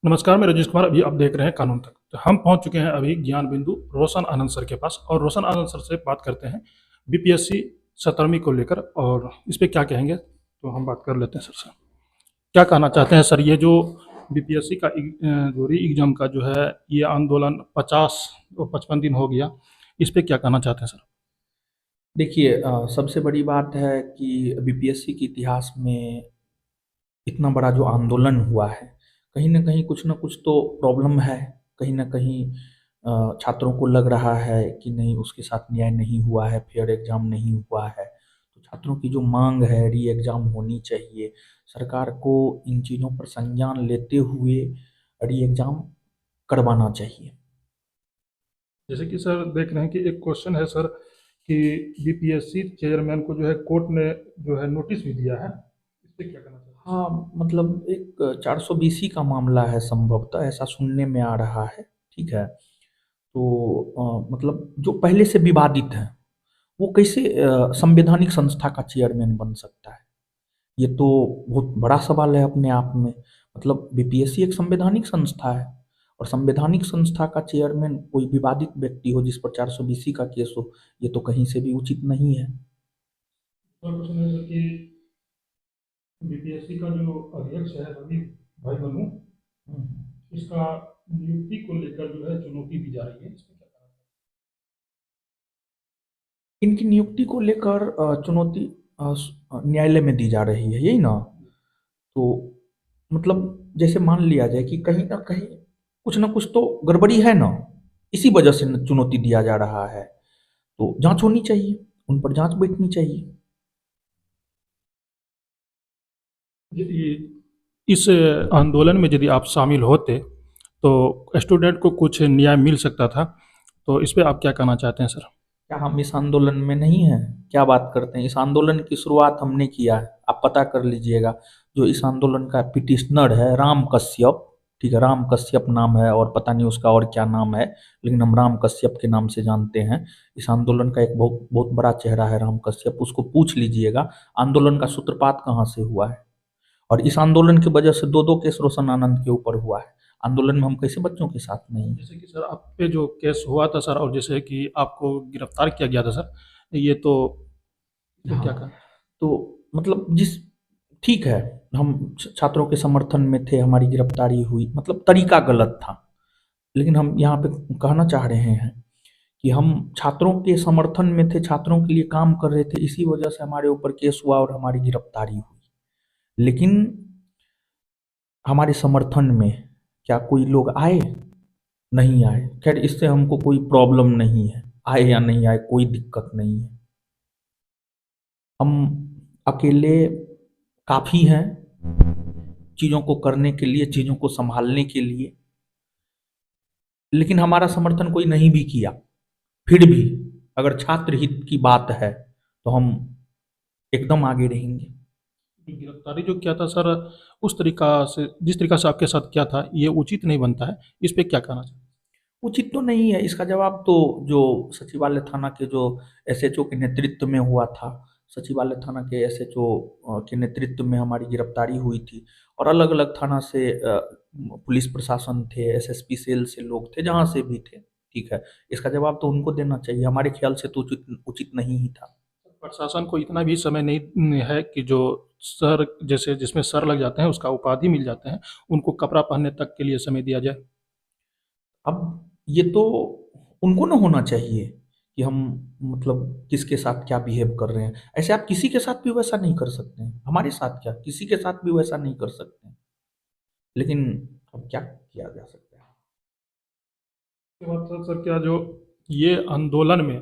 नमस्कार, मैं राजेश कुमार। अभी आप देख रहे हैं कानून तक। तो हम पहुंच चुके हैं अभी ज्ञान बिंदु रोशन आनंद सर के पास, और रोशन आनंद सर से बात करते हैं बीपीएससी 17वीं को लेकर, और इस पे क्या कहेंगे। तो हम बात कर लेते हैं सर से। क्या कहना चाहते हैं सर, ये जो बीपीएससी का जो री एग्जाम का जो है ये आंदोलन 50 और 55 दिन हो गया, इस पे क्या कहना चाहते हैं सर। देखिए, सबसे बड़ी बात है कि बीपीएससी के इतिहास में इतना बड़ा जो आंदोलन हुआ है, कहीं न कहीं कुछ न कुछ तो प्रॉब्लम है। कहीं न कहीं छात्रों को लग रहा है कि नहीं, उसके साथ न्याय नहीं हुआ है, फेयर एग्ज़ाम नहीं हुआ है। तो छात्रों की जो माँग है, री एग्ज़ाम होनी चाहिए। सरकार को इन चीज़ों पर संज्ञान लेते हुए री एग्ज़ाम करवाना चाहिए। जैसे कि सर देख रहे हैं कि एक क्वेश्चन है सर कि बीपीएससी चेयरमैन को जो है कोर्ट ने जो है नोटिस भी दिया है, इस पे क्या कहना चाहते हैं सर। हाँ, मतलब एक 420 का मामला है, संभवतः ऐसा सुनने में आ रहा है, ठीक है? तो मतलब जो पहले से विवादित है, वो कैसे संवैधानिक संस्था का चेयरमैन बन सकता है? ये तो बहुत बड़ा सवाल है अपने आप में। मतलब बीपीएससी एक संवैधानिक संस्था है, और संवैधानिक संस्था का चेयरमैन कोई विवादित व्यक्ति हो जिस पर 420 का केस हो, ये तो कहीं से भी उचित नहीं है। और क्वेश्चन है सर कि बीपीएससी का जो अध्यक्ष है रवि भाई मनु, हुँ। इसका नियुक्ति को लेकर जो है चुनौती दी जा रही है, इसमें क्या कहना इनकी नियुक्ति को लेकर चुनौती न्यायालय में दी जा रही है, यही ना? तो मतलब जैसे मान लिया जाए कि कहीं न कहीं कुछ न कुछ तो गड़बड़ी है ना, इसी वजह से न चुनौती दिया जा रहा है। तो जाँच होनी चाहिए, उन पर जाँच बैठनी चाहिए। चाहिए। इस आंदोलन में यदि आप शामिल होते तो स्टूडेंट को कुछ न्याय मिल सकता था, तो इस पे आप क्या कहना चाहते हैं सर। क्या हम इस आंदोलन में नहीं हैं? क्या बात करते हैं? इस आंदोलन की शुरुआत हमने किया है, आप पता कर लीजिएगा। जो इस आंदोलन का पिटिशनर है राम कश्यप, ठीक है? राम कश्यप नाम है, और पता नहीं उसका और क्या नाम है, लेकिन हम राम कश्यप के नाम से जानते हैं। इस आंदोलन का एक बहुत बहुत बड़ा चेहरा है राम कश्यप, उसको पूछ लीजिएगा आंदोलन का सूत्रपात कहाँ से हुआ है। और इस आंदोलन की वजह से 2-2 केस रोशन आनंद के ऊपर हुआ है। आंदोलन में हम कैसे बच्चों के साथ नहीं हैं? जैसे कि सर आप पे जो केस हुआ था सर, और जैसे कि आपको गिरफ्तार किया गया था सर, ये तो इस पे क्या हाँ, कहना। तो मतलब जिस ठीक है, हम छात्रों के समर्थन में थे, हमारी गिरफ्तारी हुई, मतलब तरीका गलत था। लेकिन हम यहाँ पे कहना चाह रहे हैं कि हम छात्रों के समर्थन में थे, छात्रों के लिए काम कर रहे थे, इसी वजह से हमारे ऊपर केस हुआ और हमारी गिरफ्तारी हुई। लेकिन हमारे समर्थन में क्या कोई लोग आए? नहीं आए। खैर, इससे हमको कोई प्रॉब्लम नहीं है, आए या नहीं आए कोई दिक्कत नहीं है। हम अकेले काफ़ी हैं चीज़ों को करने के लिए, चीज़ों को सँभालने के लिए। लेकिन हमारा समर्थन कोई नहीं भी किया, फिर भी अगर छात्र हित की बात है, तो हम एकदम आगे रहेंगे। गिरफ्तारी जो किया था सर, उस तरीका से जिस तरीका से आपके साथ किया था ये उचित नहीं बनता है, इस पे क्या कहना चाहिए। उचित तो नहीं है, इसका जवाब तो जो सचिवालय थाना के जो एसएचओ के नेतृत्व में हुआ था, सचिवालय थाना के एसएचओ के नेतृत्व में हमारी गिरफ्तारी हुई थी, और अलग-अलग थाना से पुलिस प्रशासन थे, एसएसपी सेल से लोग थे, जहाँ से भी थे, ठीक है? इसका जवाब तो उनको देना चाहिए, हमारे ख्याल से तो उचित उचित नहीं ही था। प्रशासन को इतना भी समय नहीं है कि जो सर जैसे जिसमें सर लग जाते हैं उसका उपाधि मिल जाते हैं, उनको कपड़ा पहनने तक के लिए समय दिया जाए। अब ये तो उनको ना होना चाहिए कि हम मतलब किसके साथ क्या बिहेव कर रहे हैं। ऐसे आप किसी के साथ भी वैसा नहीं कर सकते हैं। हमारे साथ क्या, किसी के साथ भी वैसा नहीं कर सकते हैं। लेकिन अब क्या किया जा सकता है? उसके बाद सर क्या जो ये आंदोलन में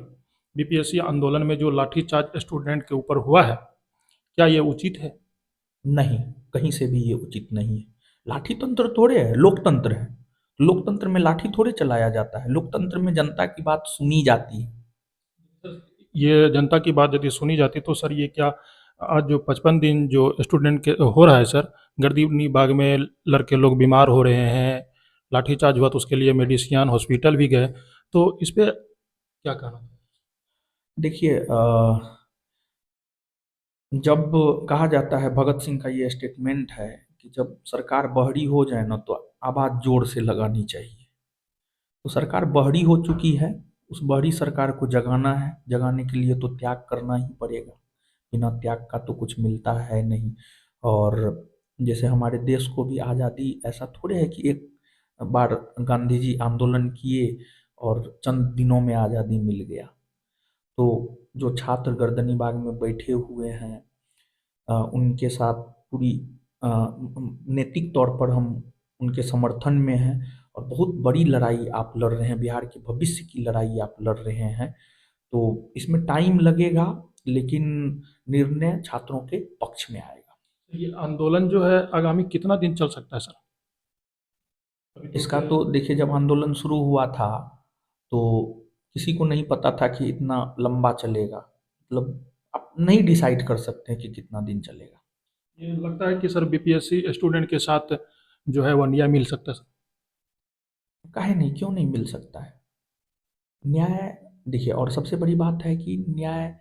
बीपीएससी आंदोलन में जो लाठीचार्ज स्टूडेंट के ऊपर हुआ है, क्या ये उचित है। नहीं, कहीं से भी ये उचित नहीं है। लाठी तंत्र थोड़े है, लोकतंत्र है। लोकतंत्र में लाठी थोड़े चलाया जाता है। लोकतंत्र में जनता की बात सुनी जाती है। ये जनता की बात यदि सुनी जाती तो सर ये क्या आज जो 55 दिन जो स्टूडेंट के हो रहा है सर, गर्दनी बाग में लड़के लोग बीमार हो रहे हैं, लाठीचार्ज हुआ तो उसके लिए मेडिसिन हॉस्पिटल भी गए, तो इस पे क्या कहना। देखिए, जब कहा जाता है, भगत सिंह का ये स्टेटमेंट है कि जब सरकार बहरी हो जाए ना, तो आवाज़ ज़ोर से लगानी चाहिए। तो सरकार बहरी हो चुकी है, उस बहरी सरकार को जगाना है, जगाने के लिए तो त्याग करना ही पड़ेगा, बिना त्याग का तो कुछ मिलता है नहीं। और जैसे हमारे देश को भी आज़ादी ऐसा थोड़े है कि एक बार गांधी जी आंदोलन किए और चंद दिनों में आज़ादी मिल गया। तो जो छात्र गर्दनी बाग में बैठे हुए हैं, उनके साथ पूरी नैतिक तौर पर हम उनके समर्थन में हैं और बहुत बड़ी लड़ाई आप लड़ रहे हैं, बिहार के भविष्य की लड़ाई आप लड़ रहे हैं। तो इसमें टाइम लगेगा, लेकिन निर्णय छात्रों के पक्ष में आएगा। ये आंदोलन जो है आगामी कितना दिन चल सकता है सर? अभी तो इसका तो देखिए, जब आंदोलन शुरू हुआ था तो किसी को नहीं पता था कि इतना लंबा चलेगा। मतलब आप नहीं डिसाइड कर सकते हैं कि कितना दिन चलेगा। ये लगता है कि सर बीपीएससी स्टूडेंट के साथ जो है वो न्याय मिल सकता है सर? काहे नहीं, क्यों नहीं मिल सकता है न्याय। देखिए, और सबसे बड़ी बात है कि न्याय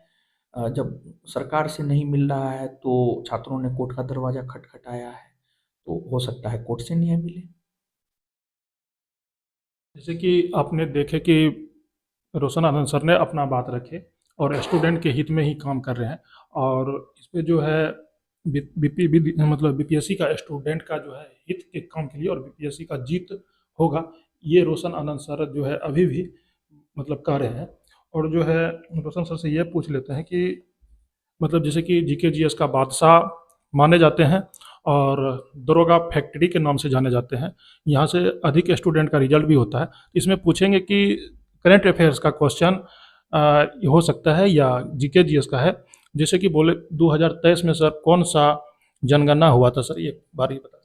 जब सरकार से नहीं मिल रहा है तो छात्रों ने कोर्ट का दरवाजा खटखटाया है, तो हो सकता है कोर्ट से न्याय मिले। जैसे कि आपने देखे कि रोशन आनंद सर ने अपना बात रखे और स्टूडेंट के हित में ही काम कर रहे हैं, और इस पे जो है मतलब बीपीएससी का स्टूडेंट का जो है हित के काम के लिए और बीपीएससी का जीत होगा, ये रोशन आनंद सर जो है अभी भी मतलब कह रहे हैं। और जो है रोशन सर से ये पूछ लेते हैं कि मतलब जैसे कि जीके जीएस का बादशाह माने जाते हैं और दरोगा फैक्ट्री के नाम से जाने जाते हैं, यहाँ से अधिक स्टूडेंट का रिजल्ट भी होता है। इसमें पूछेंगे कि करंट अफेयर्स का क्वेश्चन हो सकता है या जीके जीएस का है। जैसे कि बोले 2023 में सर कौन सा जनगणना हुआ था सर, ये बार ही बता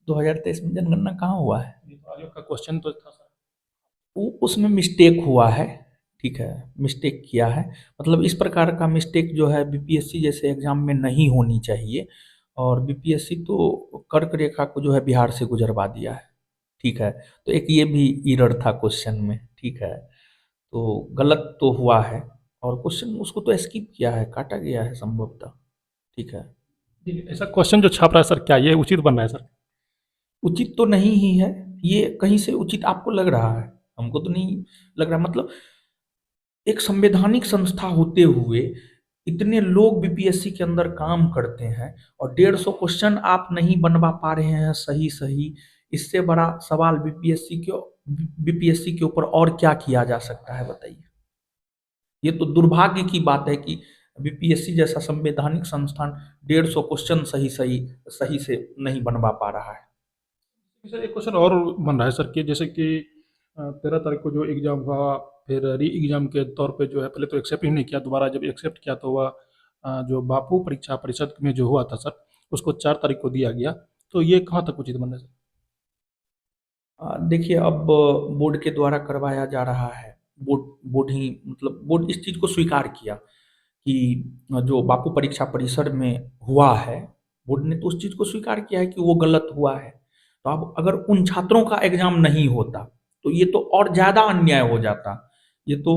2023 में जनगणना कहाँ हुआ है? दीजिए। तो आयोग का क्वेश्चन तो था सर। उसमें मिस्टेक हुआ है, ठीक है, मिस्टेक किया है। मतलब इस प्रकार का मिस्टेक जो है बीपीएससी जैसे एग्जाम में नहीं होनी चाहिए। और बीपीएससी तो कर्क रेखा को जो है बिहार से गुजरवा दिया है, ठीक है। तो एक ये भी एरर था क्वेश्चन में, ठीक है। तो गलत तो हुआ है, और क्वेश्चन उसको तो स्किप किया है, काटा गया है संभवतः, ठीक है। जी, ऐसा क्वेश्चन जो छाप रहा है सर, क्या ये उचित बन रहा है सर? उचित तो नहीं ही है, ये कहीं से उचित आपको लग रहा है, हमको तो नहीं लग रहा। मतलब एक संवैधानिक संस्था होते हुए इतने लोग बीपीएससी के अंदर काम करते हैं और 150 क्वेश्चन आप नहीं बनवा पा रहे हैं सही सही। इससे बड़ा सवाल बीपीएससी के ऊपर और क्या किया जा सकता है, बताइए। ये तो दुर्भाग्य की बात है कि बीपीएससी जैसा संवैधानिक संस्थान 150 क्वेश्चन सही सही सही से नहीं बनवा पा रहा है। सर एक क्वेश्चन और बन रहा है सर कि जैसे कि 13 तारीख को जो एग्ज़ाम हुआ, फिर री एग्ज़ाम के तौर पे जो है पहले तो एक्सेप्ट ही नहीं किया, दोबारा जब एक्सेप्ट किया तो वह जो बापू परीक्षा परिषद में जो हुआ था सर, उसको 4 तारीख को दिया गया। तो ये कहाँ तक उचित बन रहा है सर? देखिए, अब बोर्ड के द्वारा करवाया जा रहा है। बोर्ड बोर्ड ही मतलब बोर्ड इस चीज़ को स्वीकार किया कि जो बापू परीक्षा परिसर में हुआ है, बोर्ड ने तो उस चीज़ को स्वीकार किया है कि वो गलत हुआ है। तो अब अगर उन छात्रों का एग्ज़ाम नहीं होता, तो ये तो और ज़्यादा अन्याय हो जाता। ये तो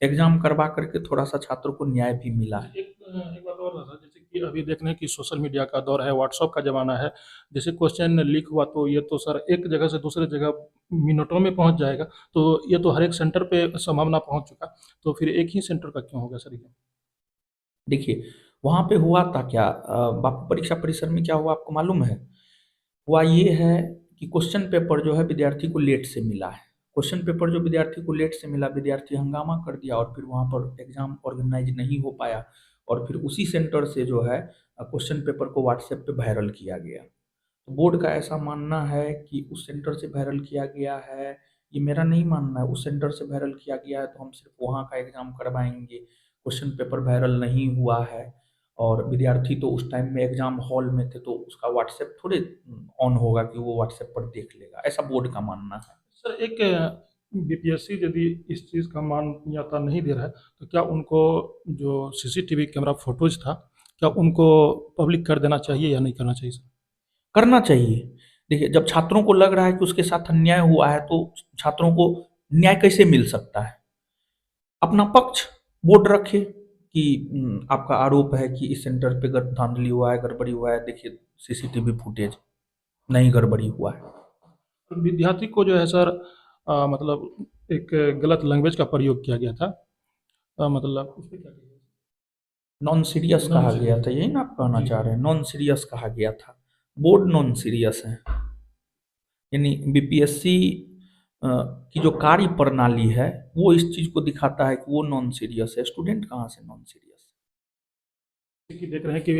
एग्ज़ाम करवा कर के थोड़ा-सा छात्रों को न्याय भी मिला है। एक बात और है सर, जैसे कि अभी देख रहे हैं कि सोशल मीडिया का दौर है, व्हाट्सएप का ज़माना है। जैसे क्वेश्चन लीक हुआ तो ये तो सर एक जगह से दूसरे जगह मिनटों में पहुँच जाएगा। तो ये तो हर एक सेंटर पे संभावना पहुँच चुका। तो फिर एक ही सेंटर का क्यों हो गया सर ये? देखिए, वहाँ पे हुआ था क्या, बापू परीक्षा परिसर में क्या हुआ आपको मालूम है? हुआ ये है कि क्वेश्चन पेपर जो है विद्यार्थी को लेट से मिला है। क्वेश्चन पेपर जो विद्यार्थी को लेट से मिला, विद्यार्थी हंगामा कर दिया और फिर वहाँ पर एग्ज़ाम ऑर्गेनाइज नहीं हो पाया। और फिर उसी सेंटर से जो है क्वेश्चन पेपर को व्हाट्सएप पे वायरल किया गया। तो बोर्ड का ऐसा मानना है कि उस सेंटर से वायरल किया गया है, ये मेरा नहीं मानना है। उस सेंटर से वायरल किया गया है तो हम सिर्फ वहाँ का एग्ज़ाम करवाएँगे। क्वेश्चन पेपर वायरल नहीं हुआ है और विद्यार्थी तो उस टाइम में एग्ज़ाम हॉल में थे, तो उसका व्हाट्सएप थोड़े ऑन होगा कि वो व्हाट्सएप पर देख लेगा, ऐसा बोर्ड का मानना है। सर एक बीपीएससी यदि इस चीज़ का मान्यता नहीं दे रहा है, तो क्या उनको जो सीसीटीवी कैमरा फुटेज था, क्या उनको पब्लिक कर देना चाहिए या नहीं करना चाहिए सर? करना चाहिए। देखिए, जब छात्रों को लग रहा है कि उसके साथ अन्याय हुआ है, तो छात्रों को न्याय कैसे मिल सकता है? अपना पक्ष बोर्ड रखे कि आपका आरोप है कि इस सेंटर पे धांधली हुआ है, गड़बड़ी हुआ है, देखिए सीसीटीवी फुटेज, नहीं गड़बड़ी हुआ है। विद्यार्थी को जो है सर मतलब एक गलत लैंग्वेज का प्रयोग किया गया था। मतलब उस पे क्या कहिए? नॉन सीरियस नॉन कहा गया सीरियस। था, यही ना आप कहना जी चाह हाँ। रहे हैं? नॉन सीरियस कहा गया था, बोर्ड नॉन सीरियस है। यानी बीपीएससी की जो कार्य प्रणाली है वो इस चीज को दिखाता है कि वो नॉन सीरियस है। स्टूडेंट कहाँ से नॉन सीरियस? कि देख रहे हैं कि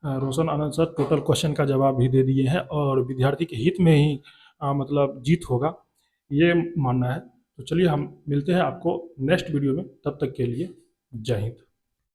रोशन आनंद सर टोटल क्वेश्चन का जवाब भी दे दिए हैं और विद्यार्थी के हित में ही मतलब जीत होगा, ये मानना है। तो चलिए हम मिलते हैं आपको नेक्स्ट वीडियो में, तब तक के लिए जय हिंद।